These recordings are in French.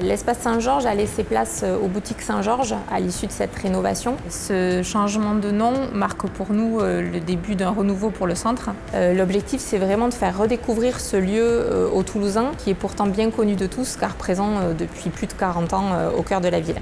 L'espace Saint-Georges a laissé place aux boutiques Saint-Georges à l'issue de cette rénovation. Ce changement de nom marque pour nous le début d'un renouveau pour le centre. L'objectif, c'est vraiment de faire redécouvrir ce lieu aux Toulousains, qui est pourtant bien connu de tous, car présent depuis plus de 40 ans au cœur de la ville.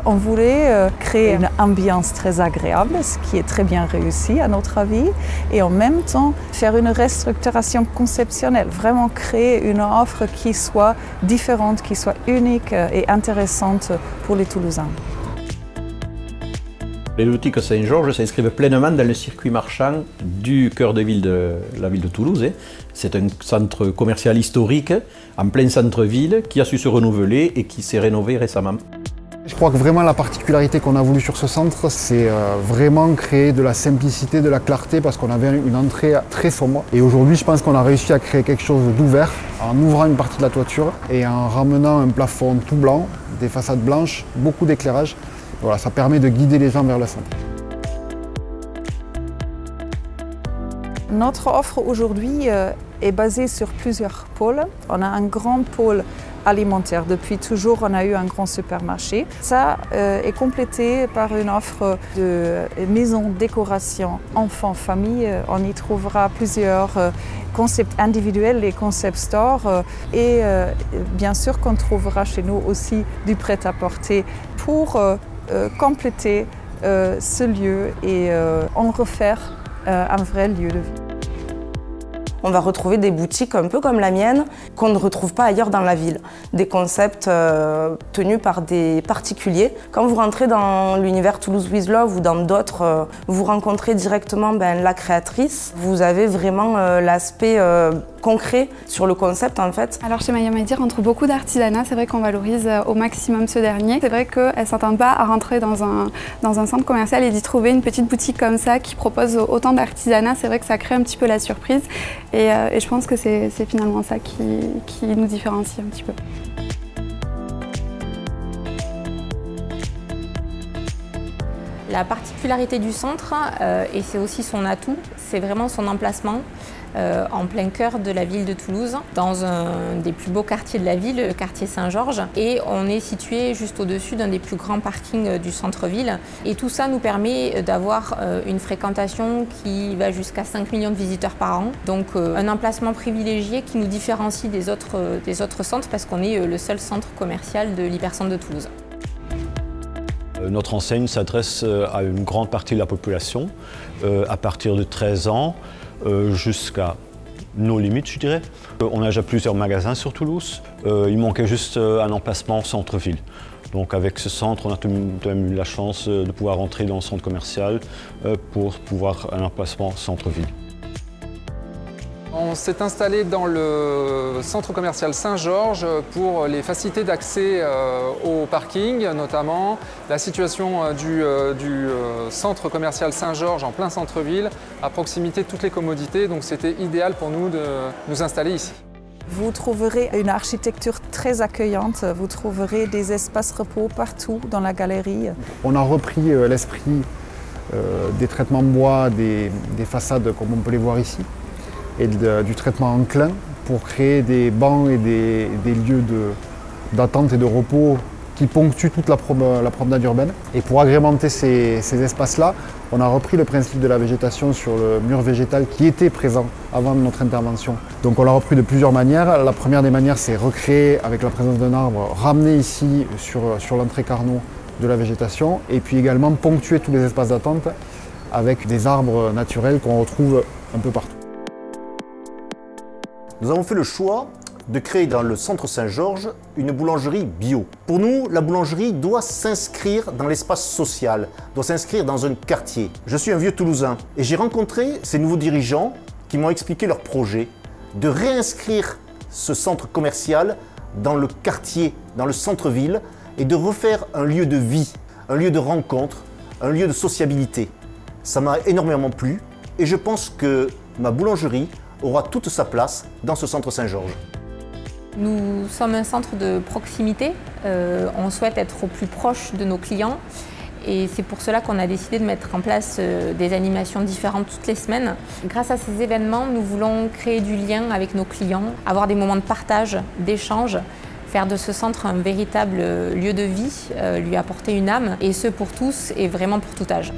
On voulait créer une ambiance très agréable, ce qui est très bien réussi à notre avis, et en même temps faire une restructuration conceptionnelle, vraiment créer une offre qui soit différente, qui soit unique et intéressante pour les Toulousains. Les boutiques Saint-Georges s'inscrivent pleinement dans le circuit marchand du cœur de ville de la ville de Toulouse. C'est un centre commercial historique en plein centre-ville qui a su se renouveler et qui s'est rénové récemment. Je crois que vraiment la particularité qu'on a voulu sur ce centre, c'est vraiment créer de la simplicité, de la clarté, parce qu'on avait une entrée très sombre. Et aujourd'hui, je pense qu'on a réussi à créer quelque chose d'ouvert, en ouvrant une partie de la toiture et en ramenant un plafond tout blanc, des façades blanches, beaucoup d'éclairage. Voilà, ça permet de guider les gens vers le centre. Notre offre aujourd'hui est basée sur plusieurs pôles. On a un grand pôle alimentaire. Depuis toujours, on a eu un grand supermarché. Ça est complété par une offre de maison décoration enfants-famille. On y trouvera plusieurs concepts individuels, les concept stores. Et bien sûr qu'on trouvera chez nous aussi du prêt-à-porter pour compléter ce lieu et en refaire un vrai lieu de vie. On va retrouver des boutiques un peu comme la mienne qu'on ne retrouve pas ailleurs dans la ville. Des concepts tenus par des particuliers. Quand vous rentrez dans l'univers Toulouse with Love ou dans d'autres, vous rencontrez directement la créatrice. Vous avez vraiment l'aspect concret sur le concept en fait. Alors chez Maya Mehdi, on trouve beaucoup d'artisanat. C'est vrai qu'on valorise au maximum ce dernier. C'est vrai qu'elle ne s'attend pas à rentrer dans un centre commercial et d'y trouver une petite boutique comme ça qui propose autant d'artisanat. C'est vrai que ça crée un petit peu la surprise. Et je pense que c'est finalement ça qui nous différencie un petit peu. La particularité du centre, et c'est aussi son atout, c'est vraiment son emplacement en plein cœur de la ville de Toulouse, dans un des plus beaux quartiers de la ville, le quartier Saint-Georges. Et on est situé juste au-dessus d'un des plus grands parkings du centre-ville. Et tout ça nous permet d'avoir une fréquentation qui va jusqu'à 5 millions de visiteurs par an. Donc un emplacement privilégié qui nous différencie des autres centres parce qu'on est le seul centre commercial de l'hypercentre de Toulouse. Notre enseigne s'adresse à une grande partie de la population, à partir de 13 ans jusqu'à nos limites, je dirais. On a déjà plusieurs magasins sur Toulouse. Il manquait juste un emplacement centre-ville. Donc avec ce centre, on a eu la chance de pouvoir entrer dans le centre commercial pour pouvoir un emplacement centre-ville. On s'est installé dans le centre commercial Saint-Georges pour les facilités d'accès au parking, notamment la situation du centre commercial Saint-Georges en plein centre-ville, à proximité de toutes les commodités, donc c'était idéal pour nous de nous installer ici. Vous trouverez une architecture très accueillante, vous trouverez des espaces repos partout dans la galerie. On a repris l'esprit des traitements de bois, des façades comme on peut les voir ici, et du traitement enclin pour créer des bancs et des lieux d'attente et de repos qui ponctuent toute la promenade urbaine. Et pour agrémenter ces espaces-là, on a repris le principe de la végétation sur le mur végétal qui était présent avant notre intervention. Donc on l'a repris de plusieurs manières. La première des manières, c'est recréer avec la présence d'un arbre, ramener ici sur l'entrée Carnot de la végétation et puis également ponctuer tous les espaces d'attente avec des arbres naturels qu'on retrouve un peu partout. Nous avons fait le choix de créer dans le centre Saint-Georges une boulangerie bio. Pour nous, la boulangerie doit s'inscrire dans l'espace social, doit s'inscrire dans un quartier. Je suis un vieux Toulousain et j'ai rencontré ces nouveaux dirigeants qui m'ont expliqué leur projet de réinscrire ce centre commercial dans le quartier, dans le centre-ville et de refaire un lieu de vie, un lieu de rencontre, un lieu de sociabilité. Ça m'a énormément plu et je pense que ma boulangerie aura toute sa place dans ce centre Saint-Georges. Nous sommes un centre de proximité, on souhaite être au plus proche de nos clients et c'est pour cela qu'on a décidé de mettre en place des animations différentes toutes les semaines. Grâce à ces événements, nous voulons créer du lien avec nos clients, avoir des moments de partage, d'échange, faire de ce centre un véritable lieu de vie, lui apporter une âme et ce pour tous et vraiment pour tout âge.